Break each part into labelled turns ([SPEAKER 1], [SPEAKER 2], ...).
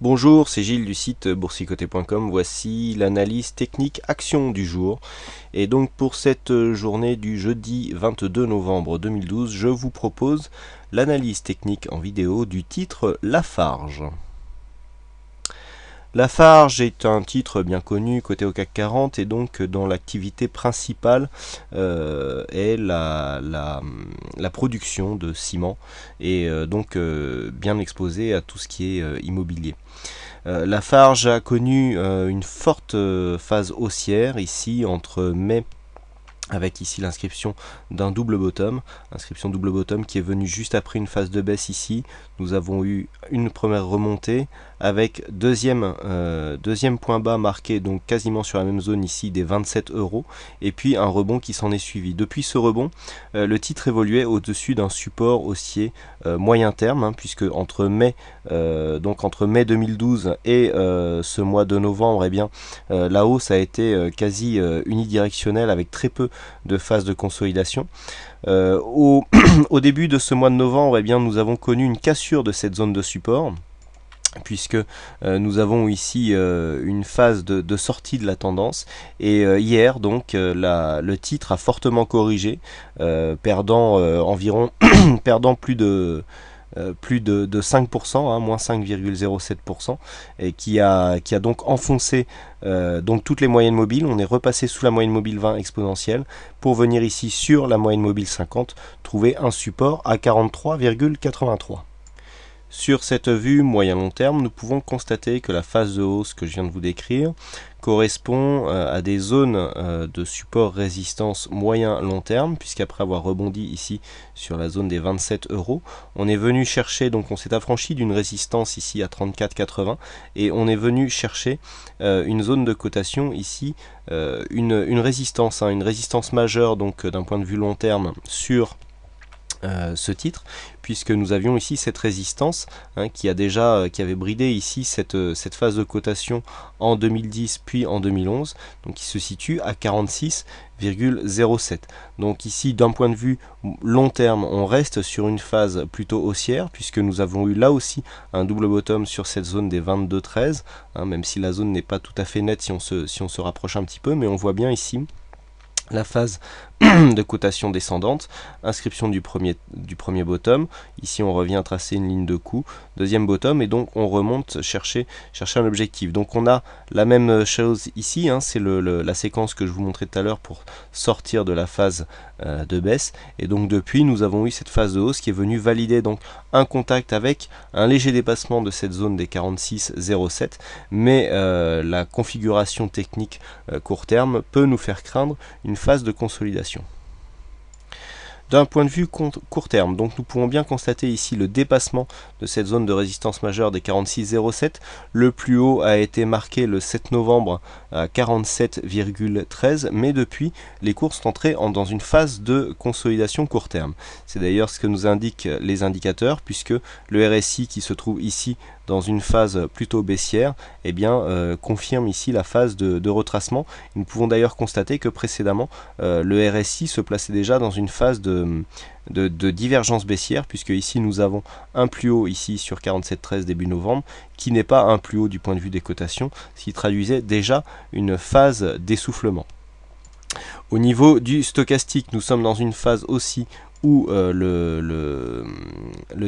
[SPEAKER 1] Bonjour, c'est Gilles du site boursicoté.com. Voici l'analyse technique action du jour. Et donc pour cette journée du jeudi 22 novembre 2012, je vous propose l'analyse technique en vidéo du titre Lafarge. Lafarge est un titre bien connu côté au CAC 40 et donc dont l'activité principale est la production de ciment et donc bien exposé à tout ce qui est immobilier. Lafarge a connu une forte phase haussière ici entre mai, avec ici l'inscription d'un double bottom, inscription double bottom qui est venue juste après une phase de baisse ici. Nous avons eu une première remontée avec deuxième point bas marqué donc quasiment sur la même zone ici des 27 € et puis un rebond qui s'en est suivi. Depuis ce rebond, le titre évoluait au-dessus d'un support haussier moyen terme, puisque entre mai 2012 et ce mois de novembre, la hausse a été quasi unidirectionnelle avec très peu de phases de consolidation. Au début de ce mois de novembre, nous avons connu une cassure de cette zone de support, puisque nous avons ici une phase de sortie de la tendance et hier donc le titre a fortement corrigé, perdant environ perdant plus de 5%, moins 5,07%, et qui a donc enfoncé donc toutes les moyennes mobiles. On est repassé sous la moyenne mobile 20 exponentielle pour venir ici sur la moyenne mobile 50 trouver un support à 43,83. Sur cette vue moyen-long terme, nous pouvons constater que la phase de hausse que je viens de vous décrire correspond à des zones de support résistance moyen-long terme, puisqu'après avoir rebondi ici sur la zone des 27 €, on est venu chercher, donc on s'est affranchi d'une résistance ici à 34,80 et on est venu chercher une zone de cotation ici, une résistance majeure donc d'un point de vue long terme sur ce titre, puisque nous avions ici cette résistance qui avait bridé ici cette phase de cotation en 2010 puis en 2011, donc qui se situe à 46,07. Donc ici d'un point de vue long terme on reste sur une phase plutôt haussière, puisque nous avons eu là aussi un double bottom sur cette zone des 22,13, même si la zone n'est pas tout à fait nette si on se rapproche un petit peu, mais on voit bien ici la phase de cotation descendante, inscription du premier bottom. Ici on revient tracer une ligne de coup, deuxième bottom, et donc on remonte chercher un objectif. Donc on a la même chose ici, c'est la séquence que je vous montrais tout à l'heure pour sortir de la phase de baisse, et donc depuis nous avons eu cette phase de hausse qui est venue valider donc un contact avec un léger dépassement de cette zone des 46,07, mais la configuration technique court terme peut nous faire craindre une phase de consolidation. D'un point de vue court terme, donc nous pouvons bien constater ici le dépassement de cette zone de résistance majeure des 46,07. Le plus haut a été marqué le 7 novembre à 47,13, mais depuis, les cours sont entrés dans une phase de consolidation court terme. C'est d'ailleurs ce que nous indiquent les indicateurs, puisque le RSI qui se trouve ici dans une phase plutôt baissière, confirme ici la phase de retracement. Nous pouvons d'ailleurs constater que précédemment, le RSI se plaçait déjà dans une phase de divergence baissière, puisque ici nous avons un plus haut ici sur 47,13 début novembre, qui n'est pas un plus haut du point de vue des cotations, ce qui traduisait déjà une phase d'essoufflement. Au niveau du stochastique, nous sommes dans une phase aussi où le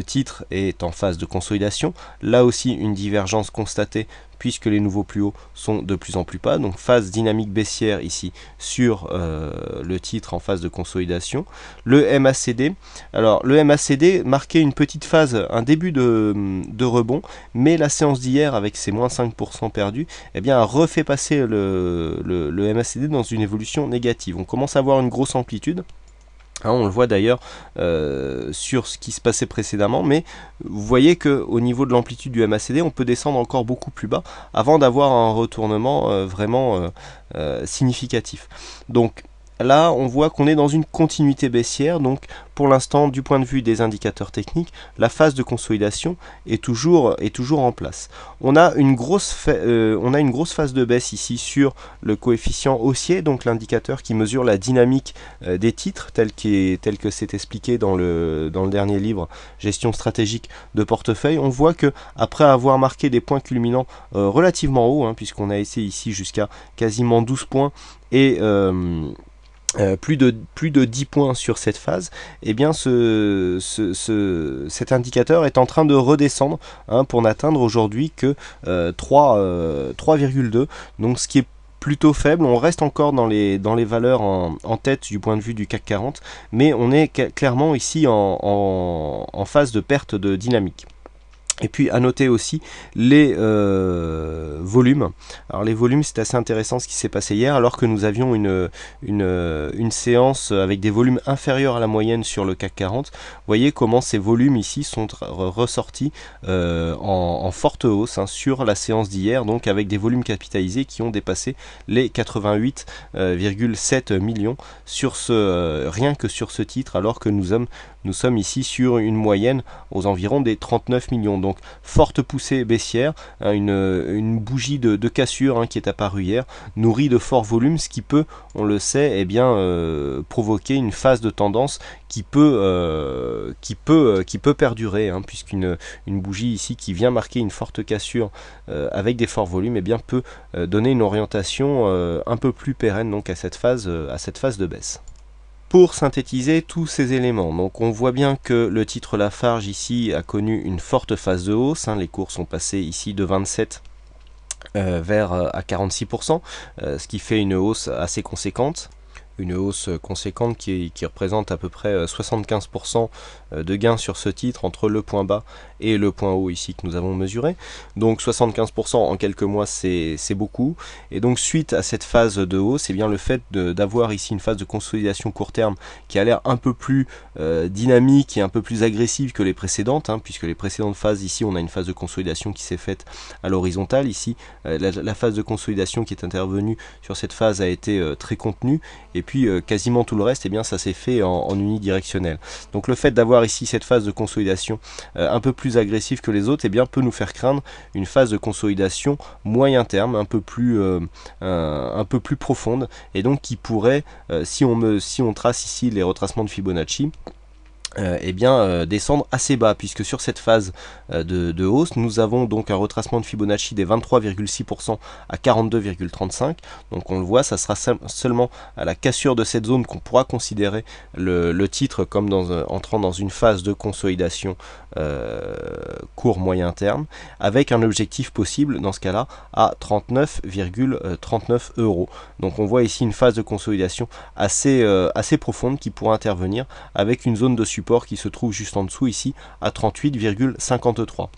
[SPEAKER 1] titre est en phase de consolidation. Là aussi une divergence constatée, puisque les nouveaux plus hauts sont de plus en plus bas, donc phase dynamique baissière ici sur le titre en phase de consolidation. Le MACD, alors le MACD marquait une petite phase, un début de rebond, mais la séance d'hier avec ses moins 5% perdus, a refait passer le MACD dans une évolution négative. On commence à avoir une grosse amplitude. On le voit d'ailleurs sur ce qui se passait précédemment, mais vous voyez qu'au niveau de l'amplitude du MACD, on peut descendre encore beaucoup plus bas avant d'avoir un retournement vraiment significatif. Donc là on voit qu'on est dans une continuité baissière, donc pour l'instant du point de vue des indicateurs techniques, la phase de consolidation est toujours en place. On a une grosse phase de baisse ici sur le coefficient haussier, donc l'indicateur qui mesure la dynamique des titres tel que c'est expliqué dans le dernier livre Gestion stratégique de portefeuille. On voit que après avoir marqué des points culminants relativement hauts, hein, puisqu'on a essayé ici jusqu'à quasiment 12 points et plus de 10 points sur cette phase, et bien cet indicateur est en train de redescendre, hein, pour n'atteindre aujourd'hui que 3,2, donc ce qui est plutôt faible. On reste encore dans les valeurs en tête du point de vue du CAC 40, mais on est clairement ici en phase de perte de dynamique. Et puis à noter aussi les volumes. Alors les volumes, c'est assez intéressant ce qui s'est passé hier, alors que nous avions une séance avec des volumes inférieurs à la moyenne sur le CAC 40. Vous voyez comment ces volumes ici sont ressortis en forte hausse, hein, sur la séance d'hier, donc avec des volumes capitalisés qui ont dépassé les 88,7 millions sur rien que sur ce titre, alors que nous sommes ici sur une moyenne aux environs des 39 millions. Donc forte poussée baissière, hein, une bougie de cassure, hein, qui est apparue hier, nourrie de forts volumes, ce qui peut, on le sait, eh bien, provoquer une phase de tendance qui peut perdurer, hein, puisqu'une bougie ici qui vient marquer une forte cassure avec des forts volumes, eh bien, peut donner une orientation un peu plus pérenne, donc à cette phase de baisse. Pour synthétiser tous ces éléments, donc on voit bien que le titre Lafarge ici a connu une forte phase de hausse, hein, les cours sont passés ici de 27 vers à 46%, ce qui fait une hausse assez conséquente. Une hausse conséquente qui représente à peu près 75% de gains sur ce titre entre le point bas et le point haut ici que nous avons mesuré. Donc 75% en quelques mois, c'est beaucoup. Et donc suite à cette phase de hausse, c'est bien le fait d'avoir ici une phase de consolidation court terme qui a l'air un peu plus dynamique et un peu plus agressive que les précédentes, hein, puisque les précédentes phases, ici on a une phase de consolidation qui s'est faite à l'horizontale. Ici la phase de consolidation qui est intervenue sur cette phase a été très contenue, et puis quasiment tout le reste, eh bien, ça s'est fait en unidirectionnel. Donc le fait d'avoir ici cette phase de consolidation un peu plus agressive que les autres, eh bien, peut nous faire craindre une phase de consolidation moyen terme, un peu plus profonde, et donc qui pourrait, si on trace ici les retracements de Fibonacci, eh bien, descendre assez bas, puisque sur cette phase de hausse, nous avons donc un retracement de Fibonacci des 23,6% à 42,35. Donc on le voit, ça sera seulement à la cassure de cette zone qu'on pourra considérer le titre comme entrant dans une phase de consolidation court-moyen terme, avec un objectif possible dans ce cas-là à 39,39 €. Donc on voit ici une phase de consolidation assez profonde qui pourra intervenir avec une zone de support qui se trouve juste en dessous ici à 38,53.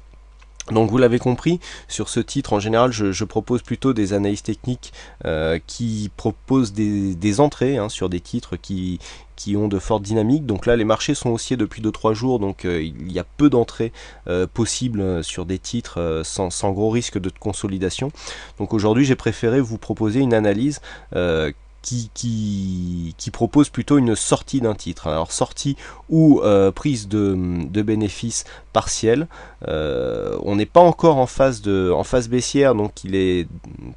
[SPEAKER 1] Donc vous l'avez compris, sur ce titre en général je propose plutôt des analyses techniques qui proposent des entrées, hein, sur des titres qui ont de fortes dynamiques. Donc là les marchés sont haussiers depuis 2-3 jours, donc il y a peu d'entrées possibles sur des titres sans gros risque de consolidation. Donc aujourd'hui j'ai préféré vous proposer une analyse qui propose plutôt une sortie d'un titre. Alors sortie ou prise de bénéfices partiels. On n'est pas encore en phase baissière, donc il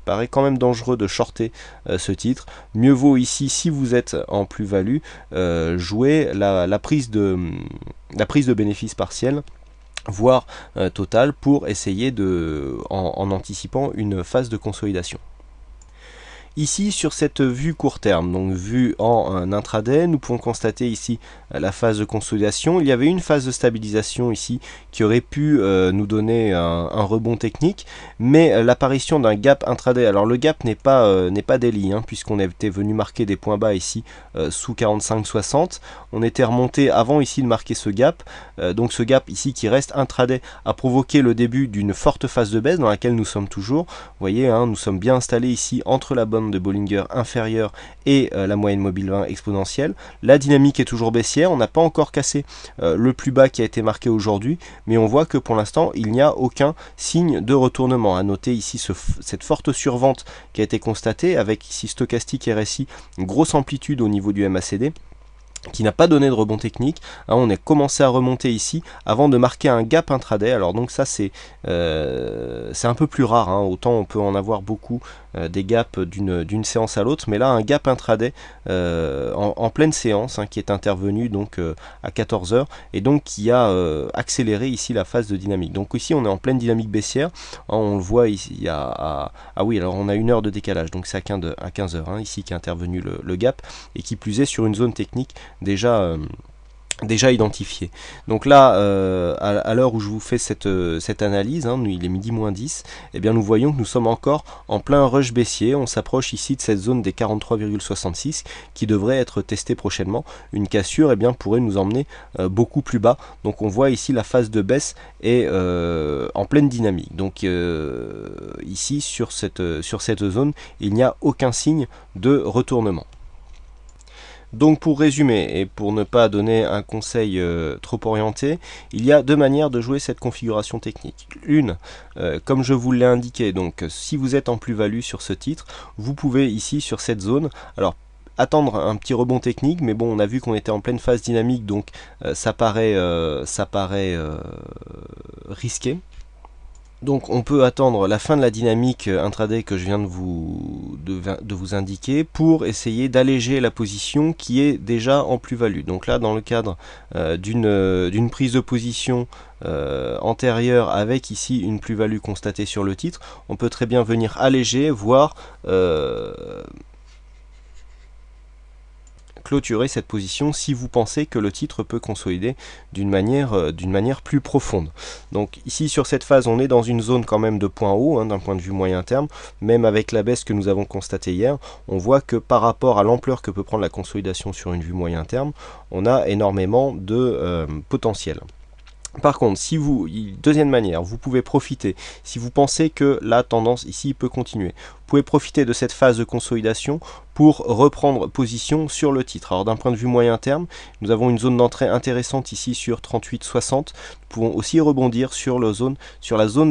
[SPEAKER 1] paraît quand même dangereux de shorter ce titre. Mieux vaut ici, si vous êtes en plus-value, jouer la prise de bénéfices partiels, voire total, pour essayer en anticipant une phase de consolidation. Ici, sur cette vue court terme, donc vue en intraday, nous pouvons constater ici la phase de consolidation. Il y avait une phase de stabilisation ici qui aurait pu nous donner un rebond technique, mais l'apparition d'un gap intraday, alors le gap n'est pas daily, hein, puisqu'on était venu marquer des points bas ici sous 45,60. On était remonté avant ici de marquer ce gap, donc ce gap ici qui reste intraday a provoqué le début d'une forte phase de baisse dans laquelle nous sommes toujours. Vous voyez, hein, nous sommes bien installés ici entre la bande bande de Bollinger inférieure et la moyenne mobile 20 exponentielle. La dynamique est toujours baissière, on n'a pas encore cassé le plus bas qui a été marqué aujourd'hui, mais on voit que pour l'instant il n'y a aucun signe de retournement. À noter ici cette forte survente qui a été constatée avec ici stochastique RSI, une grosse amplitude au niveau du MACD, qui n'a pas donné de rebond technique. On a commencé à remonter ici avant de marquer un gap intraday. Alors donc ça c'est un peu plus rare, autant on peut en avoir beaucoup des gaps d'une séance à l'autre, mais là un gap intraday en pleine séance qui est intervenu donc à 14 h et donc qui a accéléré ici la phase de dynamique. Donc ici on est en pleine dynamique baissière, on le voit ici, il y a ah oui, alors on a 1 heure de décalage, donc c'est à 15 h ici qui est intervenu le gap, et qui plus est sur une zone technique déjà identifié. Donc là, à l'heure où je vous fais cette analyse, il est midi moins 10, et bien nous voyons que nous sommes encore en plein rush baissier. On s'approche ici de cette zone des 43,66 qui devrait être testée prochainement. Une cassure pourrait nous emmener beaucoup plus bas. Donc on voit ici la phase de baisse est en pleine dynamique. Donc ici sur cette zone, il n'y a aucun signe de retournement. Donc pour résumer, et pour ne pas donner un conseil trop orienté, il y a deux manières de jouer cette configuration technique. Une, comme je vous l'ai indiqué, donc si vous êtes en plus-value sur ce titre, vous pouvez ici sur cette zone, alors attendre un petit rebond technique, mais bon, on a vu qu'on était en pleine phase dynamique, donc ça paraît risqué. Donc on peut attendre la fin de la dynamique intraday que je viens de vous indiquer pour essayer d'alléger la position qui est déjà en plus-value. Donc là, dans le cadre d'une prise de position antérieure avec ici une plus-value constatée sur le titre, on peut très bien venir alléger, voire clôturer cette position si vous pensez que le titre peut consolider d'une manière plus profonde. Donc ici sur cette phase, on est dans une zone quand même de point haut d'un point de vue moyen terme. Même avec la baisse que nous avons constatée hier, on voit que par rapport à l'ampleur que peut prendre la consolidation sur une vue moyen terme, on a énormément de potentiel. Par contre, deuxième manière, vous pouvez profiter, si vous pensez que la tendance ici peut continuer, vous pouvez profiter de cette phase de consolidation pour reprendre position sur le titre. Alors d'un point de vue moyen terme, nous avons une zone d'entrée intéressante ici sur 38,60. Nous pouvons aussi rebondir sur la zone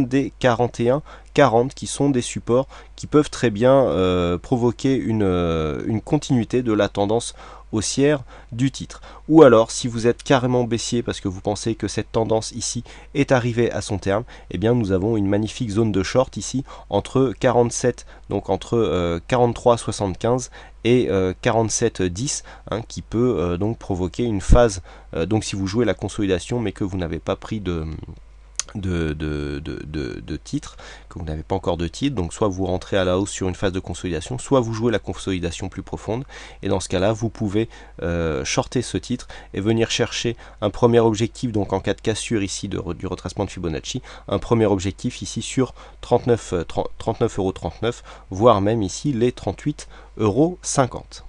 [SPEAKER 1] des 41,40 qui sont des supports qui peuvent très bien provoquer une continuité de la tendance haussière du titre. Ou alors, si vous êtes carrément baissier parce que vous pensez que cette tendance ici est arrivée à son terme, eh bien nous avons une magnifique zone de short ici entre 47, donc entre 43,75 et 47,10 qui peut donc provoquer une phase, donc si vous jouez la consolidation mais que vous n'avez pas pris de titre, que vous n'avez pas encore de titre, donc soit vous rentrez à la hausse sur une phase de consolidation, soit vous jouez la consolidation plus profonde, et dans ce cas là vous pouvez shorter ce titre et venir chercher un premier objectif, donc en cas de cassure ici du retracement de Fibonacci, un premier objectif ici sur 39,39 €, voire même ici les 38,50 €.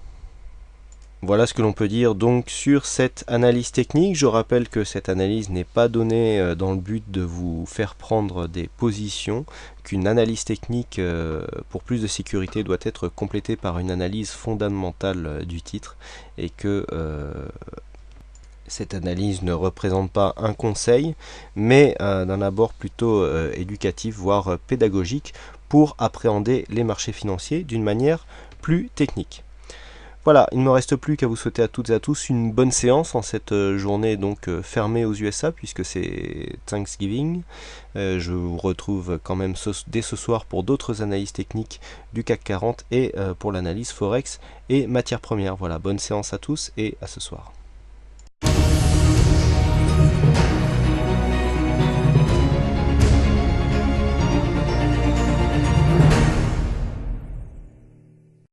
[SPEAKER 1] Voilà ce que l'on peut dire donc sur cette analyse technique. Je rappelle que cette analyse n'est pas donnée dans le but de vous faire prendre des positions, qu'une analyse technique pour plus de sécurité doit être complétée par une analyse fondamentale du titre, et que cette analyse ne représente pas un conseil, mais d'un abord plutôt éducatif, voire pédagogique, pour appréhender les marchés financiers d'une manière plus technique. Voilà, il ne me reste plus qu'à vous souhaiter à toutes et à tous une bonne séance en cette journée donc fermée aux USA puisque c'est Thanksgiving. Je vous retrouve quand même dès ce soir pour d'autres analyses techniques du CAC 40 et pour l'analyse Forex et matières premières. Voilà, bonne séance à tous et à ce soir.